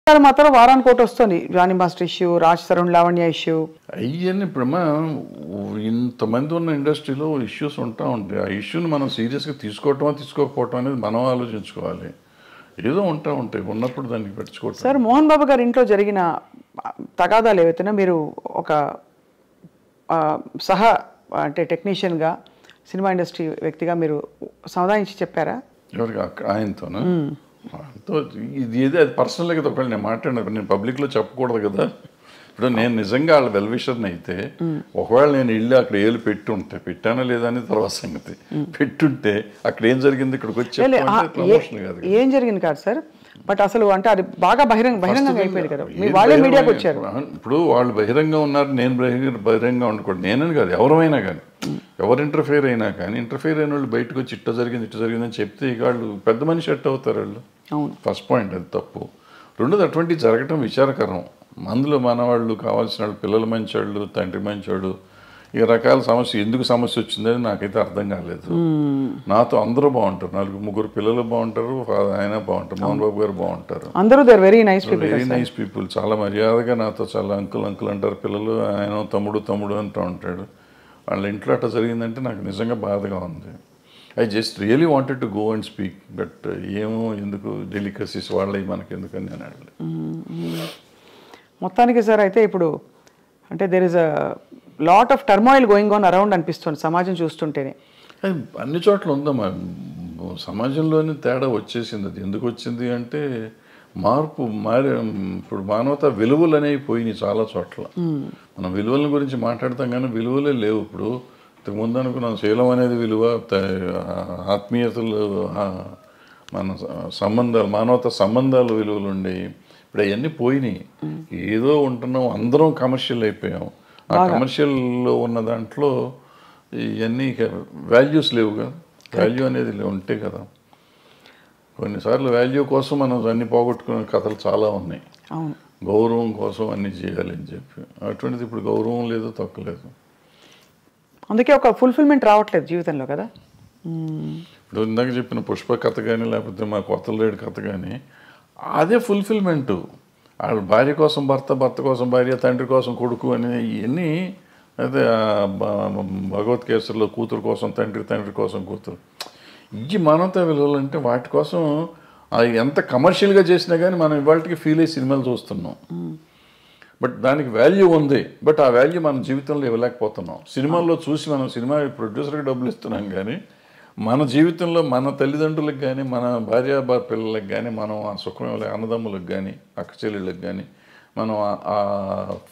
మాత్రం వారానికి ఒకటి వస్తుంది. Jani master issue, Raj Tarun Lavanya issue. అవన్నీ బ్రహ్మ ఇంతమంది ఉన్న ఇండస్ట్రీలో ఇష్యూస్ ఉంటా ఉంటాయి. ఆ ఇష్యూని మనం సీరియస్గా తీసుకోకపోవటం అనేది మనం ఆలోచించుకోవాలి. ఏదో ఉంటాయి ఉన్నప్పుడు దానికి పెట్టుకోవటం. సార్, మోహన్ బాబు గారి ఇంట్లో జరిగిన తగాదాలు ఏవైతేనా మీరు ఒక అంటే టెక్నీషియన్గా, సినిమా ఇండస్ట్రీ వ్యక్తిగా మీరు సమాధానించి చెప్పారా? ఎవరికి? ఆయనతోనా? ఇది ఏదో అది పర్సనల్గా కదా. ఒకవేళ నేను మాట్లాడినప్పుడు నేను పబ్లిక్లో చెప్పకూడదు కదా. ఇప్పుడు నేను నిజంగా వాళ్ళ వెల్విషర్ని అయితే ఒకవేళ నేను వెళ్ళి అక్కడ ఏళ్ళు పెట్టుంటే, పెట్టానా లేదా అనేది తర్వాత సంగతి, పెట్టుంటే అక్కడ ఏం జరిగింది ఇక్కడికి వచ్చి ప్రమోషన్ కాదు. ఏం జరిగింది కాదు సార్, బట్ అసలు అంటే అది బాగా బహిరంగంగా అయిపోయింది కదా. వాళ్ళే మీడియాకి వచ్చారు. ఇప్పుడు వాళ్ళు బహిరంగంగా ఉన్నారు, నేను బహిరంగంగా ఉండకూడదు. నేనని కాదు, ఎవరైనా కానీ, ఎవరు ఇంటర్ఫేర్ అయినా కానీ, ఇంటర్ఫేర్ అయిన వాళ్ళు బయటకు వచ్చి ఇట్ట జరిగిందని చెప్తే ఇక వాళ్ళు పెద్ద మనిషి ఎట్ అవుతారు వాళ్ళు. ఫస్ట్ పాయింట్ అది తప్పు. రెండోది అటువంటివి జరగటం విచారకరం. అందులో మనవాళ్ళు కావాల్సిన వాళ్ళు, పిల్లలు మంచివాళ్ళు, తండ్రి మంచివాడు, ఈ రకాల సమస్య ఎందుకు సమస్య వచ్చిందని నాకైతే అర్థం కాలేదు. నాతో అందరూ బాగుంటారు, 4-3 పిల్లలు బాగుంటారు, ఆయన బాగుంటారు, మోహన్ బాబు గారు బాగుంటారు, అందరూ వెరీ నైస్ పీపుల్. చాలా మర్యాదగా నాతో చాలా అంకుల్ అంటారు పిల్లలు, ఆయన తమ్ముడు అంటూ ఉంటాడు. వాళ్ళ ఇంట్లో అట్లా జరిగిందంటే నాకు నిజంగా బాధగా ఉంది. I just really wanted to go and speak, but ఏమో ఎందుకు డెలికసీస్ వాళ్ళవి మనకి ఎందుకని నేను అడగలేదు. మొత్తానికి సార్ అయితే ఇప్పుడు అంటే there is a lot of turmoil going on around అనిపిస్తుంది సమాజం చూస్తుంటేనే. అన్ని చోట్ల ఉందమ్మా, సమాజంలోనే తేడా వచ్చేసింది. అది ఎందుకు వచ్చింది అంటే ఇప్పుడు మానవత విలువలు అనేవి పోయినాయి చాలా చోట్ల. మనం విలువల గురించి మాట్లాడతాం కానీ విలువలే లేవు. ఇప్పుడు ఇంతకుముందు అనుకున్నాం శీలం అనేది విలువ, ఆత్మీయతలు, మన సంబంధాలు, మానవత సంబంధాలు విలువలు ఉండేవి. ఇప్పుడు అవన్నీ పోయినాయి. ఏదో ఉంటున్నాం, అందరం కమర్షియల్ అయిపోయాం. ఆ కమర్షియల్లో ఉన్న దాంట్లో ఇవన్నీ వాల్యూస్ లేవు కదా. వాల్యూ అనేది ఉంటే కదా. కొన్నిసార్లు వాల్యూ కోసం మనం అన్ని పోగొట్టుకునే కథలు చాలా ఉన్నాయి. గౌరవం కోసం అన్ని చేయాలని చెప్పి, అటువంటిది ఇప్పుడు గౌరవం లేదు, తక్కువలేదు. అందుకే ఒక ఫుల్ఫిల్మెంట్ రావట్లేదు జీవితంలో కదా. ఇప్పుడు ఇందాక చెప్పిన పుష్ప కథ కానీ, లేకపోతే మా కొత్తలేడు కథ కానీ, అదే ఫుల్ఫిల్మెంట్. వాళ్ళ భార్య కోసం భర్త, భర్త కోసం భార్య, తండ్రి కోసం కొడుకు అని ఇవన్నీ. అయితే భగవద్గీతలో కూతురు కోసం తండ్రి, తండ్రి కోసం కూతురు, ఇవి మానవతా విలువలు. అంటే వాటి కోసం ఎంత కమర్షియల్గా చేసినా కానీ మనం ఇవాళకి ఫీల్ అయ్యి సినిమాలు చూస్తున్నాం. బట్ దానికి వాల్యూ ఉంది, బట్ ఆ వాల్యూ మన జీవితంలో ఇవ్వలేకపోతున్నాం. సినిమాల్లో చూసి మనం సినిమా ప్రొడ్యూసర్కి డబ్బులు ఇస్తున్నాం కానీ మన జీవితంలో మన తల్లిదండ్రులకు కానీ, మన భార్య పిల్లలకు కానీ, మనం ఆ సుఖం అన్నదమ్ములకు కానీ, అక్క చెల్లెళ్ళకి కానీ మనం ఆ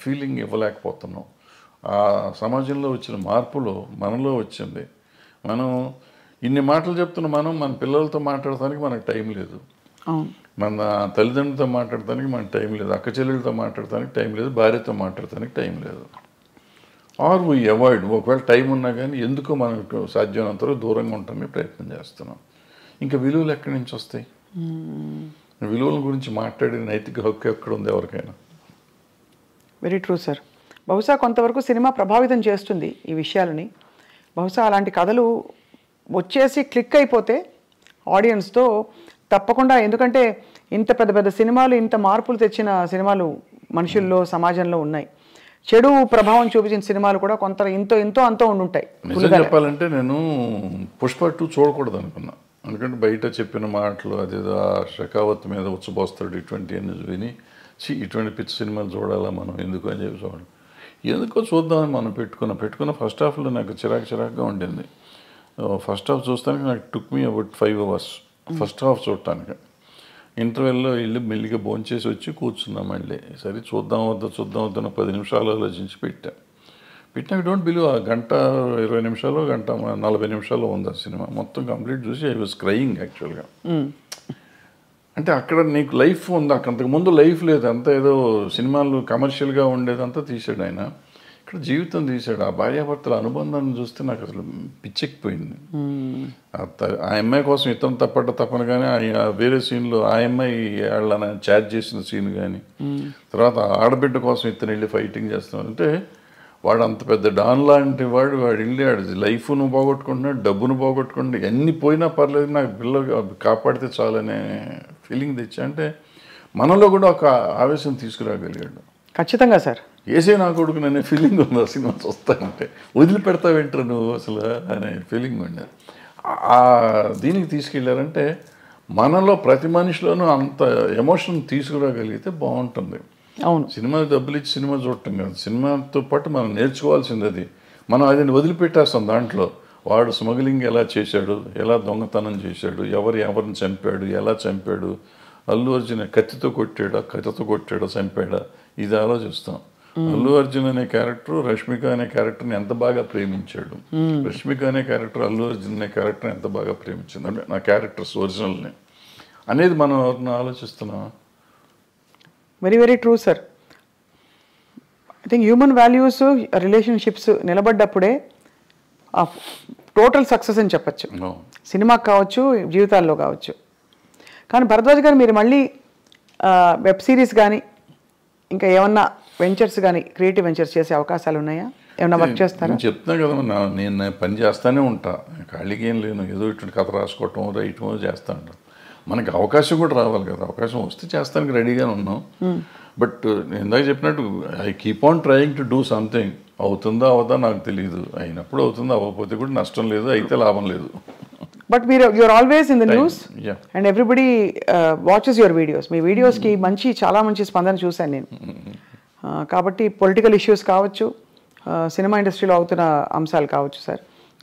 ఫీలింగ్ ఇవ్వలేకపోతున్నాం. ఆ సమాజంలో వచ్చిన మార్పులో మనలో వచ్చింది. మనం ఇన్ని మాటలు చెప్తున్న మన పిల్లలతో మాట్లాడటానికి మనకు టైం లేదు, మన తల్లిదండ్రులతో మాట్లాడటానికి మనకు టైం లేదు, అక్క చెల్లెళ్ళతో మాట్లాడటానికి టైం లేదు, భార్యతో మాట్లాడటానికి టైం లేదు. Are we avoid. ఒకవేళ టైం ఉన్నా కానీ ఎందుకో మనకు సాధ్యమైనంత వరకు దూరంగా ఉండటానికి ప్రయత్నం చేస్తున్నాం. ఇంకా విలువలు ఎక్కడి నుంచి వస్తాయి? విలువల గురించి మాట్లాడే నైతిక హక్కు ఎక్కడ ఉంది ఎవరికైనా? Very true sir. బహుశా కొంతవరకు సినిమా ప్రభావితం చేస్తుంది ఈ విషయాలని. బహుశా అలాంటి కథలు వచ్చేసి క్లిక్ అయిపోతే ఆడియన్స్తో తప్పకుండా, ఎందుకంటే ఇంత పెద్ద పెద్ద సినిమాలు, ఇంత మార్పులు తెచ్చిన సినిమాలు మనుషుల్లో, సమాజంలో ఉన్నాయి. చెడు ప్రభావం చూపించిన సినిమాలు కూడా కొంత ఎంతో అంతో ఉండుంటాయి. నిజం చెప్పాలంటే నేను పుష్ప 2 చూడకూడదు అనుకున్నా. ఎందుకంటే బయట చెప్పిన మాటలు, అదేదో షెకావత్ మీద ఉచ్చబోస్తాడు ఇటువంటి అని విని, ఇటువంటి పిచ్చి సినిమాలు చూడాలా మనం ఎందుకు అని చెప్పి చూడాలి. ఎందుకో చూద్దామని మనం పెట్టుకున్న ఫస్ట్ హాఫ్లో నాకు చిరాకుగా ఉండింది. ఫస్ట్ హాఫ్ చూస్తానికి నాకు took me about 5 hours first half చూడటానికి. ఇంటర్వెల్లో వెళ్ళి మెల్లిగా భోంచేసి వచ్చి కూర్చున్నాం. మళ్ళీ సరే చూద్దాం వద్దా 10 నిమిషాలు ఆలోచించి పెట్టినా డోంట్ బిలీవ్, ఆ 1:20 నిమిషాలు, 1:40 నిమిషాలు ఉంది ఆ సినిమా. మొత్తం కంప్లీట్ చూసి ఐ వాజ్ క్రయింగ్ యాక్చువల్గా. అంటే అక్కడ నీకు లైఫ్ ఉంది, అంతకుముందు లైఫ్ లేదు, అంతా ఏదో సినిమాలు కమర్షియల్గా ఉండేదంతా తీసాడు ఆయన. ఇక్కడ జీవితం తీసాడు. ఆ భార్యాభర్తల అనుబంధాన్ని చూస్తే నాకు అసలు పిచ్చెక్కిపోయింది. ఆ అమ్మాయి కోసం ఇతను తప్పను కానీ వేరే సీన్లో ఆ అమ్మాయి వాళ్ళని చాట్ చేసిన సీన్ కానీ, తర్వాత ఆడబిడ్డ కోసం ఇతను వెళ్ళి ఫైటింగ్ చేస్తున్నాడు. అంటే వాడు అంత పెద్ద డాన్ లాంటి వాడు వెళ్ళి లైఫ్ను పోగొట్టుకుంటున్నాడు, డబ్బును పోగొట్టుకుంటున్నాడు, ఎన్ని పోయినా పర్లేదు నాకు పిల్లలు కాపాడితే చాలనే ఫీలింగ్ తెచ్చా. అంటే మనలో కూడా ఒక ఆవేశం తీసుకురాగలిగాడు. ఖచ్చితంగా సార్. ఏసే నా కొడుకు అనే ఫీలింగ్ ఉంది ఆ సినిమా చూస్తానంటే. వదిలిపెడతావేంటారు నువ్వు అసలు అనే ఫీలింగ్ ఉండేది. ఆ దీనికి తీసుకెళ్ళారంటే మనలో ప్రతి మనిషిలోనూ అంత ఎమోషన్ తీసుకురాగలిగితే బాగుంటుంది. అవును. సినిమా డబ్బులు ఇచ్చి సినిమా చూడటం కాదు, సినిమాతో పాటు మనం నేర్చుకోవాల్సింది అది. మనం అది వదిలిపెట్టేస్తాం. దాంట్లో వాడు స్మగ్లింగ్ ఎలా చేశాడు, ఎలా దొంగతనం చేశాడు, ఎవరిని చంపాడు, ఎలా చంపాడు, అల్లు అర్జున్ కత్తితో కొట్టాడా చంపాడా, ఇది ఆలోచిస్తాం. అల్లు అర్జున్ అనే క్యారెక్టర్ రష్మిక అనే క్యారెక్టర్ని ఎంత బాగా ప్రేమించాడు, రష్మిక అనే క్యారెక్టర్ అల్లు అర్జున్ అనే క్యారెక్టర్ని ఎంత బాగా ప్రేమించింది, అంటే నా క్యారెక్టర్స్ ఒరిజినల్ని అనేది మనం ఆలోచిస్తున్నాం. Very very true sir. I think human values relationships నిలబడ్డప్పుడే టోటల్ సక్సెస్ అని చెప్పచ్చు. సినిమాకి కావచ్చు, జీవితాల్లో కావచ్చు. కానీ భరద్వాజ్ గారు మీరు మళ్ళీ వెబ్ సిరీస్ కానీ ఇంకా ఏమన్నా వెంచర్స్ కానీ క్రియేటివ్ వెంచర్స్ చేసే అవకాశాలు ఉన్నాయా? ఏమన్నా వర్క్ చేస్తారా? చెప్తున్నా కదా, నేను పని చేస్తానే ఉంటా, ఖాళీకి ఏం లేను. ఏదో ఇటువంటి కథ రాసుకోవటం రైటమో చేస్తా ఉంటాను. మనకి అవకాశం కూడా రావాలి కదా, అవకాశం వస్తే చేస్తానికి రెడీగానే ఉన్నాం. బట్ నేను ఇందాక చెప్పినట్టు I keep on trying to do something. అవుతుందా అవదా నాకు తెలియదు, అయినప్పుడు అవుతుందా, అవ్వకపోతే కూడా నష్టం లేదు, అయితే లాభం లేదు. బట్ మీరు you are always in the news and everybody watches your videos. మీ వీడియోస్కి చాలా మంచి స్పందన చూశాను నేను. కాబట్టి పొలిటికల్ ఇష్యూస్ కావచ్చు, సినిమా ఇండస్ట్రీలో అవుతున్న అంశాలు కావచ్చు సార్,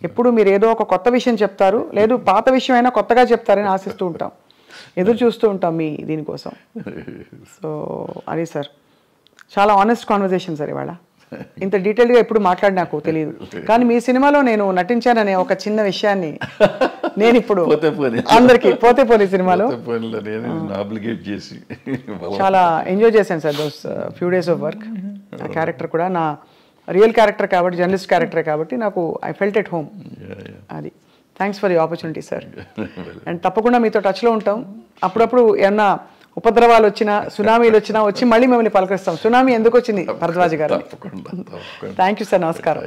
ఎప్పుడు మీరు ఏదో ఒక కొత్త విషయం చెప్తారు, లేదు పాత విషయం అయినా కొత్తగా చెప్తారని ఆశిస్తూ ఉంటాం, ఎదురు చూస్తూ ఉంటాం మీ దీనికోసం. సో అది సార్, చాలా ఆనెస్ట్ కాన్వర్జేషన్ సార్ ఇవాళ. ఇంత డీటెయిల్గా ఎప్పుడు మాట్లాడి నాకు తెలియదు, కానీ మీ సినిమాలో నేను నటించాననే ఒక చిన్న విషయాన్ని నేను ఇప్పుడు అందరికీ పోతే పోనీ సినిమాలో చాలా ఎంజాయ్ చేశాను sir. Those few days of work. ఆ క్యారెక్టర్ కూడా నా రియల్ క్యారెక్టర్ కాబట్టి, జర్నలిస్ట్ క్యారెక్టర్ కాబట్టి నాకు ఐ ఫెల్ట్ ఎట్ హోమ్. అది thanks for the opportunity sir. And తప్పకుండా మీతో టచ్లో ఉంటాం. అప్పుడప్పుడు ఏమన్నా ఉపద్రవాలు వచ్చినా, సునామీలు వచ్చినా వచ్చి మళ్ళీ మిమ్మల్ని పలకరిస్తాం. సునామీ ఎందుకు వచ్చింది భరద్వాజ్ గారు? Thank you sir. నమస్కారం.